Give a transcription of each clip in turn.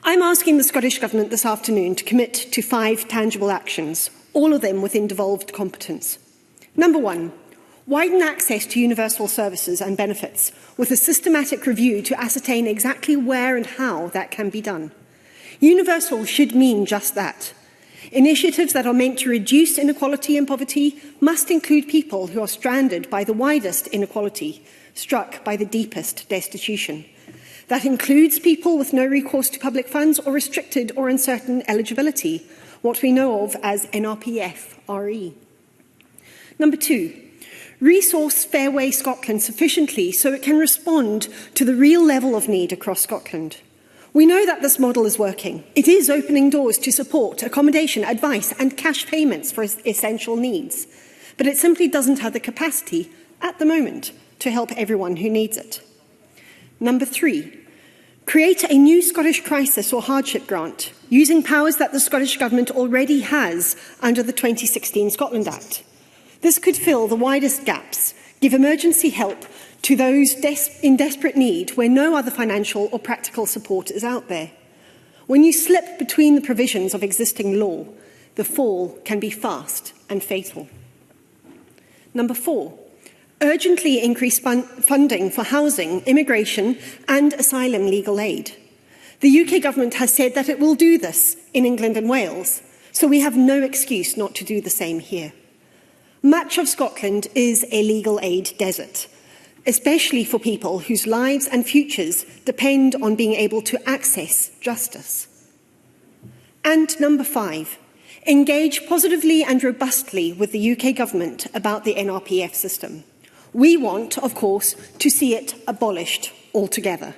I'm asking the Scottish Government this afternoon to commit to 5 tangible actions, all of them within devolved competence. Number 1, widen access to universal services and benefits with a systematic review to ascertain exactly where and how that can be done. Universal should mean just that. Initiatives that are meant to reduce inequality and poverty must include people who are stranded by the widest inequality, struck by the deepest destitution. That includes people with no recourse to public funds or restricted or uncertain eligibility, what we know of as NRPF-RE. Number 2, resource Fairway Scotland sufficiently so it can respond to the real level of need across Scotland. We know that this model is working. It is opening doors to support, accommodation, advice and cash payments for essential needs. But it simply doesn't have the capacity at the moment to help everyone who needs it. Number 3, create a new Scottish crisis or hardship grant using powers that the Scottish Government already has under the 2016 Scotland Act. This could fill the widest gaps, give emergency help to those in desperate need where no other financial or practical support is out there. When you slip between the provisions of existing law, the fall can be fast and fatal. Number 4, urgently increase funding for housing, immigration and asylum legal aid. The UK Government has said that it will do this in England and Wales, so we have no excuse not to do the same here. Much of Scotland is a legal aid desert, especially for people whose lives and futures depend on being able to access justice. And number 5, engage positively and robustly with the UK Government about the NRPF system. We want, of course, to see it abolished altogether.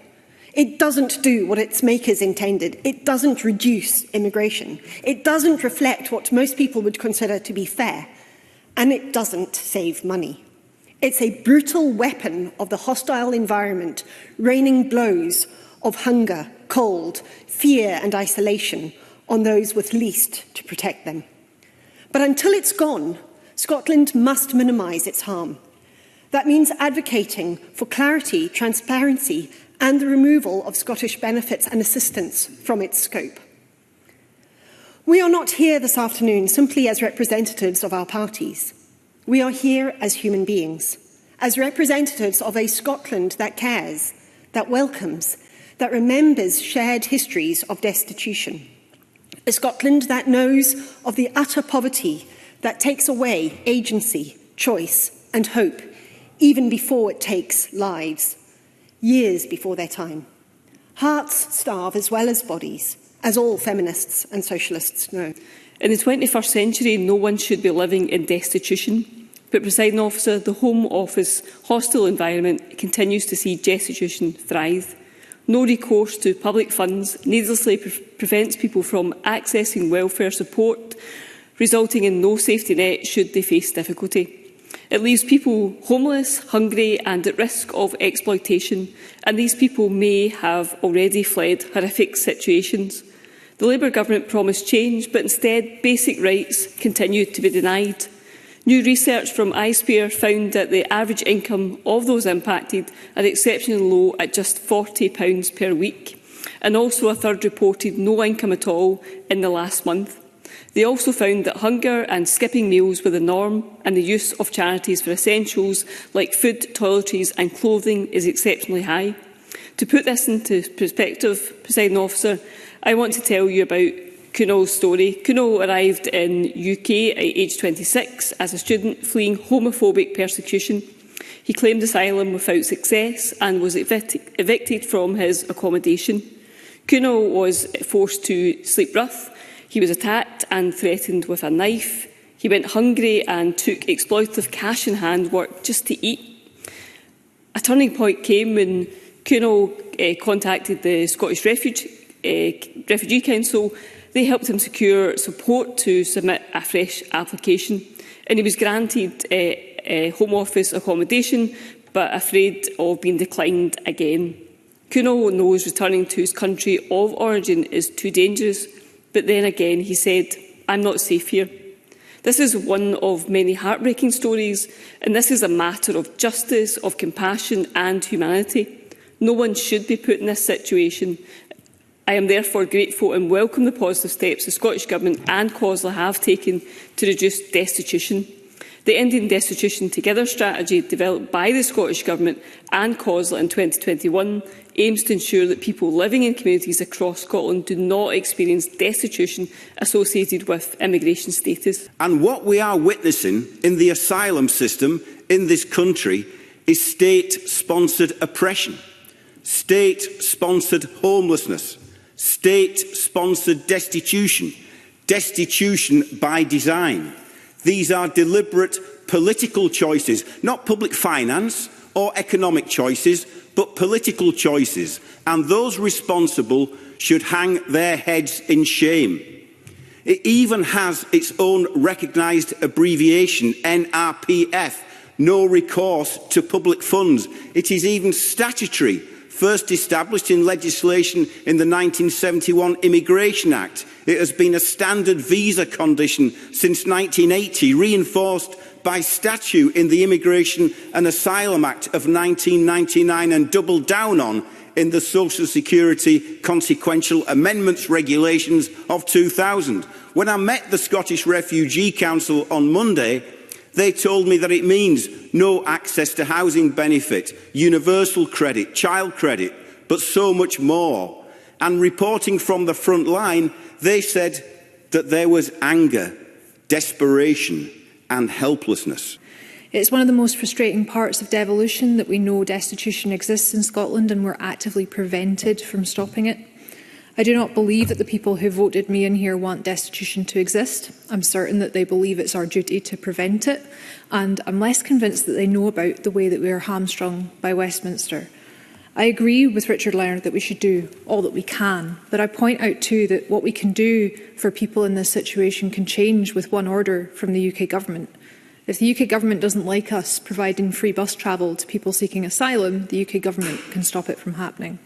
It doesn't do what its makers intended. It doesn't reduce immigration. It doesn't reflect what most people would consider to be fair. And it doesn't save money. It's a brutal weapon of the hostile environment, raining blows of hunger, cold, fear and isolation on those with least to protect them. But until it's gone, Scotland must minimise its harm. That means advocating for clarity, transparency and the removal of Scottish benefits and assistance from its scope. We are not here this afternoon simply as representatives of our parties. We are here as human beings, as representatives of a Scotland that cares, that welcomes, that remembers shared histories of destitution. A Scotland that knows of the utter poverty that takes away agency, choice and hope, even before it takes lives, years before their time. Hearts starve as well as bodies, as all feminists and socialists know. In the 21st century, no one should be living in destitution. But, Presiding Officer, the Home Office hostile environment continues to see destitution thrive. No recourse to public funds needlessly prevents people from accessing welfare support, resulting in no safety net should they face difficulty. It leaves people homeless, hungry and at risk of exploitation, and these people may have already fled horrific situations. The Labour Government promised change, but instead basic rights continue to be denied. New research from iSpear found that the average income of those impacted are exceptionally low at just £40 per week, and also a third reported no income at all in the last month. They also found that hunger and skipping meals were the norm, and the use of charities for essentials like food, toiletries and clothing is exceptionally high. To put this into perspective, Presiding Officer, I want to tell you about Kunal's story. Kunal arrived in UK at age 26 as a student fleeing homophobic persecution. He claimed asylum without success and was evicted from his accommodation. Kunal was forced to sleep rough. He was attacked and threatened with a knife. He went hungry and took exploitative cash-in-hand work just to eat. A turning point came when Kunal contacted the Scottish Refugee Council. They helped him secure support to submit a fresh application, and he was granted Home Office accommodation, but afraid of being declined again. Kunal knows returning to his country of origin is too dangerous, but then again he said, "I'm not safe here." This is one of many heartbreaking stories, and this is a matter of justice, of compassion and humanity. No one should be put in this situation, I am therefore grateful and welcome the positive steps the Scottish Government and COSLA have taken to reduce destitution. The Ending Destitution Together strategy, developed by the Scottish Government and COSLA in 2021, aims to ensure that people living in communities across Scotland do not experience destitution associated with immigration status. And what we are witnessing in the asylum system in this country is state-sponsored oppression, state-sponsored homelessness, state-sponsored destitution, destitution by design. These are deliberate political choices, not public finance or economic choices, but political choices, and those responsible should hang their heads in shame. It even has its own recognised abbreviation, NRPF, no recourse to public funds. It is even statutory, first established in legislation in the 1971 Immigration Act. It has been a standard visa condition since 1980, reinforced by statute in the Immigration and Asylum Act of 1999 and doubled down on in the Social Security Consequential Amendments Regulations of 2000. When I met the Scottish Refugee Council on Monday, they told me that it means no access to housing benefit, universal credit, child credit, but so much more. And reporting from the front line, they said that there was anger, desperation and helplessness. It's one of the most frustrating parts of devolution that we know destitution exists in Scotland and we're actively prevented from stopping it. I do not believe that the people who voted me in here want destitution to exist. I'm certain that they believe it's our duty to prevent it, and I'm less convinced that they know about the way that we are hamstrung by Westminster. I agree with Richard Leonard that we should do all that we can, but I point out too that what we can do for people in this situation can change with one order from the UK Government. If the UK Government doesn't like us providing free bus travel to people seeking asylum, the UK Government can stop it from happening.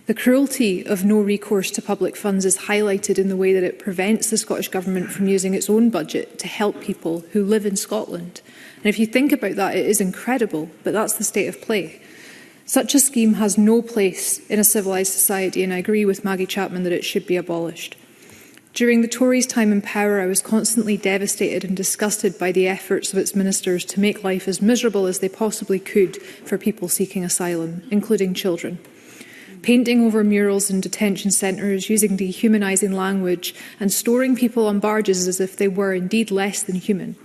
The cruelty of no recourse to public funds is highlighted in the way that it prevents the Scottish Government from using its own budget to help people who live in Scotland. And if you think about that, it is incredible, but that's the state of play. Such a scheme has no place in a civilised society, and I agree with Maggie Chapman that it should be abolished. During the Tories' time in power, I was constantly devastated and disgusted by the efforts of its ministers to make life as miserable as they possibly could for people seeking asylum, including children. Painting over murals in detention centres, using dehumanising language and storing people on barges as if they were indeed less than human.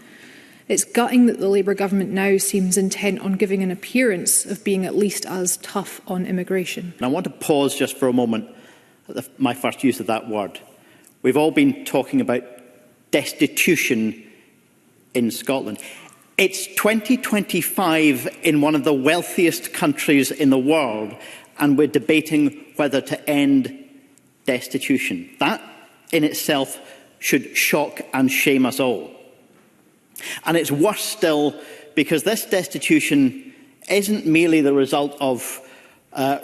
It's gutting that the Labour government now seems intent on giving an appearance of being at least as tough on immigration. And I want to pause just for a moment at my first use of that word. We've all been talking about destitution in Scotland. It's 2025 in one of the wealthiest countries in the world, and we're debating whether to end destitution. That in itself should shock and shame us all. And it's worse still because this destitution isn't merely the result of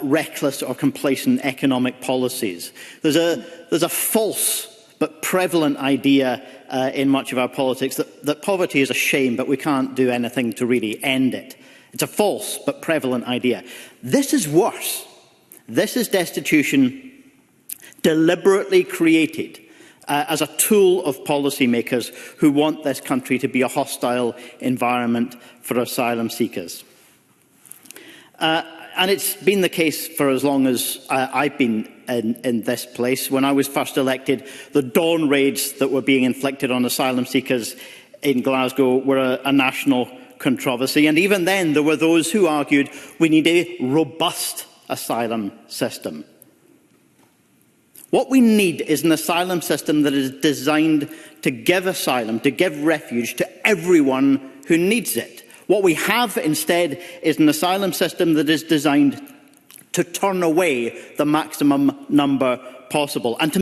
reckless or complacent economic policies. There's a false but prevalent idea in much of our politics that poverty is a shame, but we can't do anything to really end it. It's a false but prevalent idea. This is worse. This is destitution deliberately created as a tool of policymakers who want this country to be a hostile environment for asylum seekers. And it's been the case for as long as I've been in this place. When I was first elected, the dawn raids that were being inflicted on asylum seekers in Glasgow were a national controversy. And even then, there were those who argued we need a robust asylum system. What we need is an asylum system that is designed to give asylum, to give refuge to everyone who needs it. What we have instead is an asylum system that is designed to turn away the maximum number possible and to